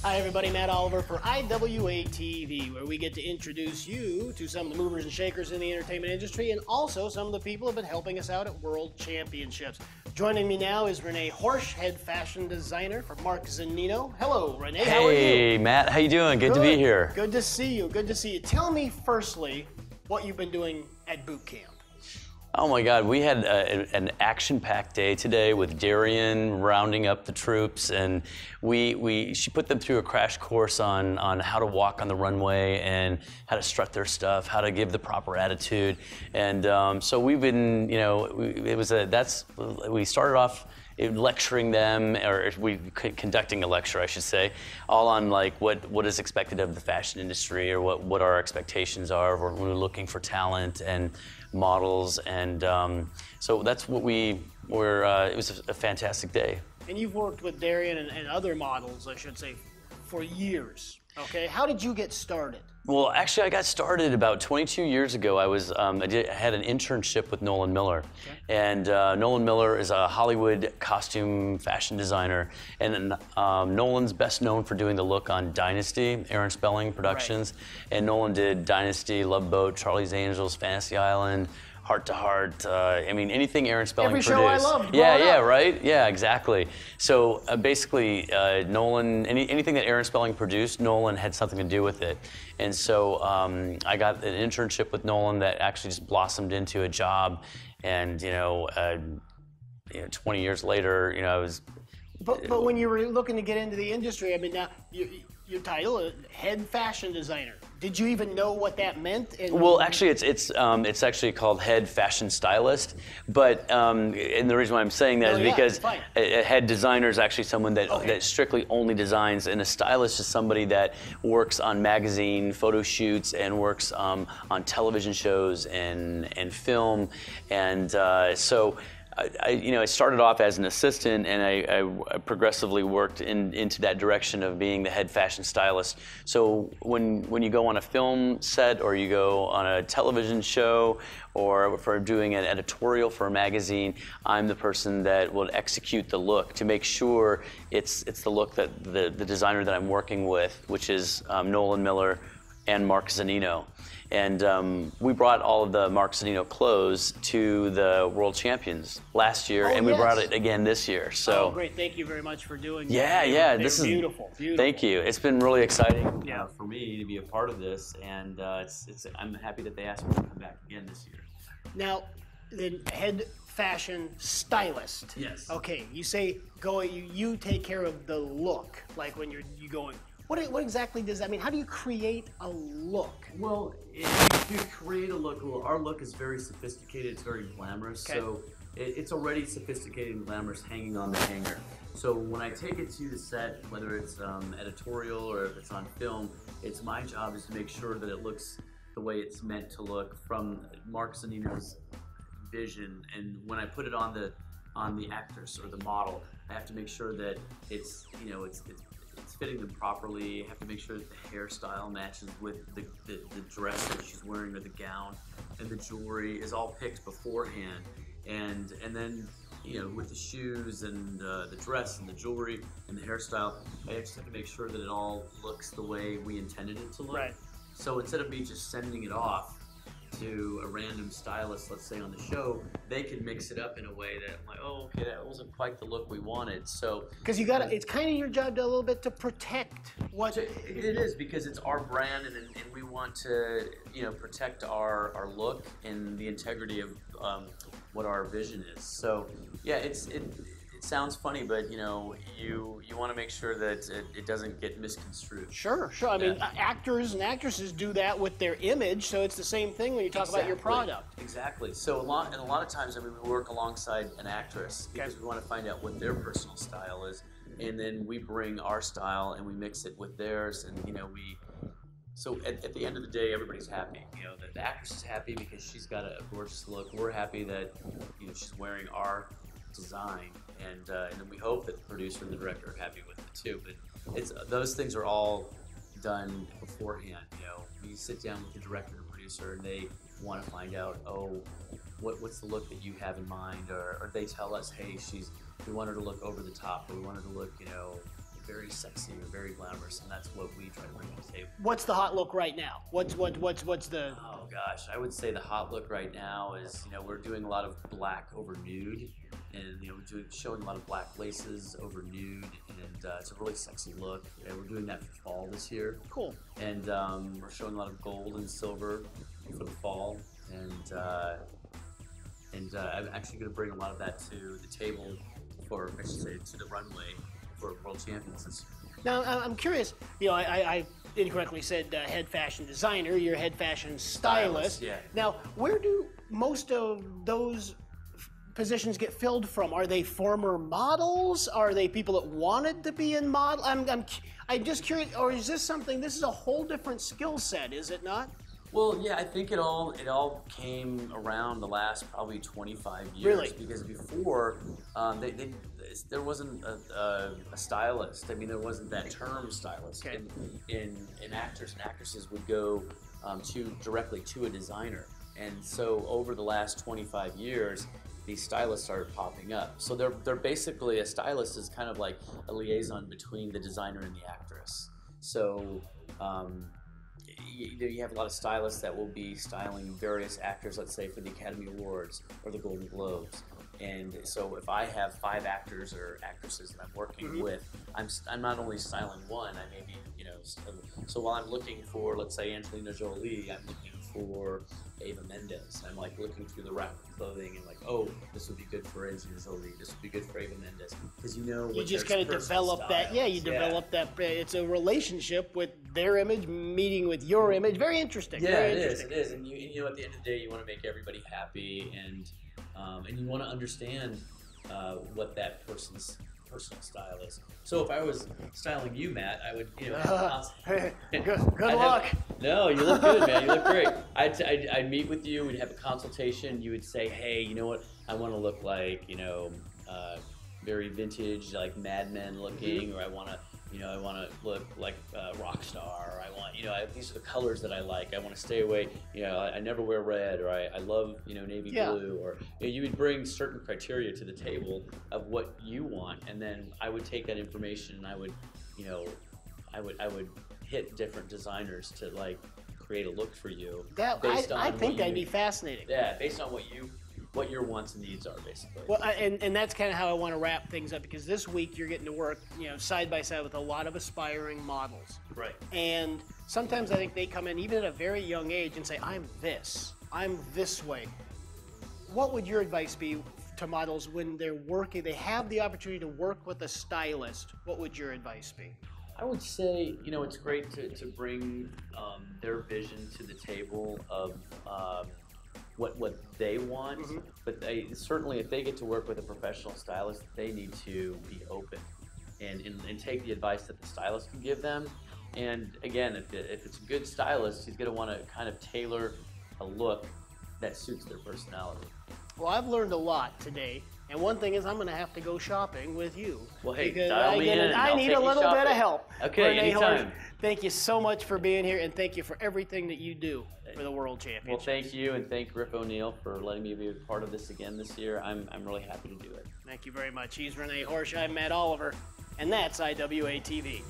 Hi everybody, Matt Oliver for IWA TV, where we get to introduce you to some of the movers and shakers in the entertainment industry and also some of the people who have been helping us out at World Championships. Joining me now is Rene Horsch, head fashion designer for Mark Zanino. Hello, Rene. How are you? Hey, Matt. How you doing? Good to be here. Good to see you. Good to see you. Tell me firstly what you've been doing at boot camp. Oh my God, we had an action-packed day today with Darian rounding up the troops, and she put them through a crash course on how to walk on the runway and how to strut their stuff, how to give the proper attitude, and so we've been, we started off lecturing them, or conducting a lecture, I should say, all on like what is expected of the fashion industry, or what our expectations are when we're looking for talent and models, and so that's what we were. It was a fantastic day. And you've worked with Darian and other models, I should say, for years. Okay, how did you get started? Well, actually, I got started about 22 years ago. I had an internship with Nolan Miller, okay. And Nolan Miller is a Hollywood costume fashion designer, and Nolan's best known for doing the look on Dynasty, Aaron Spelling Productions, right. And Nolan did Dynasty, Love Boat, Charlie's Angels, Fantasy Island, Heart to Heart. I mean, anything Aaron Spelling produced. Every show I loved. Yeah, right? Yeah, exactly. So basically, Nolan, anything that Aaron Spelling produced, Nolan had something to do with it. And so I got an internship with Nolan that actually just blossomed into a job. And 20 years later, I was. But when you were looking to get into the industry, I mean, now your title, head fashion designer. Did you even know what that meant? Well, actually, it's actually called head fashion stylist. But and the reason why I'm saying that is because a head designer is actually someone that strictly only designs, and a stylist is somebody that works on magazine photo shoots and works on television shows and film, and so. I started off as an assistant, and I progressively worked into that direction of being the head fashion stylist. So when you go on a film set, or you go on a television show, or for doing an editorial for a magazine, I'm the person that will execute the look to make sure it's the look that the designer that I'm working with, which is Nolan Miller and Mark Zanino. And we brought all of the Mark Zanino clothes to the World Champions last year, and we brought it again this year. So great! Thank you very much for doing that. Yeah, this is beautiful. Thank you. It's been really exciting for me to be a part of this, and I'm happy that they asked me to come back again this year. Now, the head fashion stylist. Yes. Okay, you say you take care of the look, like when you going. What exactly does that mean? How do you create a look? Well, if you create a look, our look is very sophisticated, it's very glamorous, so it's already sophisticated and glamorous hanging on the hanger. So when I take it to the set, whether it's editorial or if it's on film, it's my job is to make sure that it looks the way it's meant to look from Mark Zanino's vision. And when I put it on the actress or the model, I have to make sure that it's fitting them properly. I have to make sure that the hairstyle matches with the dress that she's wearing, or the gown, and the jewelry is all picked beforehand. And then with the shoes and the dress and the jewelry and the hairstyle, I just have to make sure that it all looks the way we intended it to look. Right. So instead of me just sending it off to a random stylist, let's say on the show, they can mix it up in a way that I'm like, oh, okay, that wasn't quite the look we wanted. So because it's kind of your job to a little bit to protect what it is, because it's our brand, and we want to protect our look and the integrity of what our vision is. So yeah, it sounds funny, but you want to make sure that it doesn't get misconstrued. Sure. I mean, actors and actresses do that with their image, so it's the same thing when you talk about your product. Exactly. So a lot of times, we work alongside an actress because we want to find out what their personal style is, and then we bring our style and we mix it with theirs, and So at the end of the day, everybody's happy. The actress is happy because she's got a gorgeous look. We're happy that she's wearing our design, and then we hope that the producer and the director are happy with it too. But those things are all done beforehand. You sit down with the director and producer, and they want to find out, what's the look that you have in mind, or they tell us, hey, we want her to look over the top, or we want her to look, very sexy or very glamorous, and that's what we try to bring to the table. What's the hot look right now? What's the? Oh gosh, I would say the hot look right now is, we're doing a lot of black over nude, and we're showing a lot of black laces over nude, and it's a really sexy look. And we're doing that for fall this year. Cool. And we're showing a lot of gold and silver for the fall, and I'm actually going to bring a lot of that to the table, or I should say to the runway for World Champions this year. Now, I'm curious, I incorrectly said head fashion designer, you're a head fashion stylist. Yeah. Now, where do most of those positions get filled from? Are they former models? Are they people that wanted to be in model? I'm just curious, or is this a whole different skill set, is it not? Well, yeah, I think it all came around the last probably 25 years. Really? Because before, there wasn't a stylist. I mean, there wasn't that term stylist. Okay. And actors and actresses would go directly to a designer. And so over the last 25 years, these stylists started popping up. So they're basically, a stylist is kind of like a liaison between the designer and the actress. So you have a lot of stylists that will be styling various actors, let's say for the Academy Awards or the Golden Globes. And so if I have 5 actors or actresses that I'm working with, I'm not only styling one, I may be, so while I'm looking for, let's say, Angelina Jolie, I'm looking for Eva Mendes. I'm like looking through the rack of clothing and like, oh, this would be good for Angelina Jolie. This would be good for Eva Mendes, because you just kind of develop that. Yeah, you develop that. It's a relationship with their image meeting with your image. Very interesting. Yeah, very it is. And you at the end of the day, you want to make everybody happy, and you want to understand what that person's personal style is. So if I was styling you, Matt, I would, good luck. No, you look good, man. You look great. I'd meet with you. We'd have a consultation. You would say, hey, you know what? I want to look like, very vintage, like Mad Men looking, or I want to look like a rock star, or I want, these are the colors that I like. I want to stay away, I never wear red, or I love, navy blue, or you would bring certain criteria to the table of what you want, and then I would take that information and I would hit different designers to like create a look for you. I think that'd be fascinating. Yeah, based on what your wants and needs are, basically. Well, and that's kind of how I want to wrap things up, because this week you're getting to work, side by side with a lot of aspiring models. Right. And sometimes I think they come in, even at a very young age, and say, I'm this way. What would your advice be to models when they're working, they have the opportunity to work with a stylist? What would your advice be? I would say, it's great to bring their vision to the table of what they want, but they certainly, if they get to work with a professional stylist, they need to be open and take the advice that the stylist can give them. And again, if it's a good stylist, he's going to want to kind of tailor a look that suits their personality. Well, I've learned a lot today, and one thing is I'm going to have to go shopping with you. Well, hey, because dial me in. I need a little bit of help. Okay, Rene anytime. Horsch, thank you so much for being here, and thank you for everything that you do for the World Championship. Well, thank you, and thank Rick O'Neill for letting me be a part of this again this year. I'm really happy to do it. Thank you very much. He's Rene Horsch. I'm Matt Oliver, and that's IWA TV.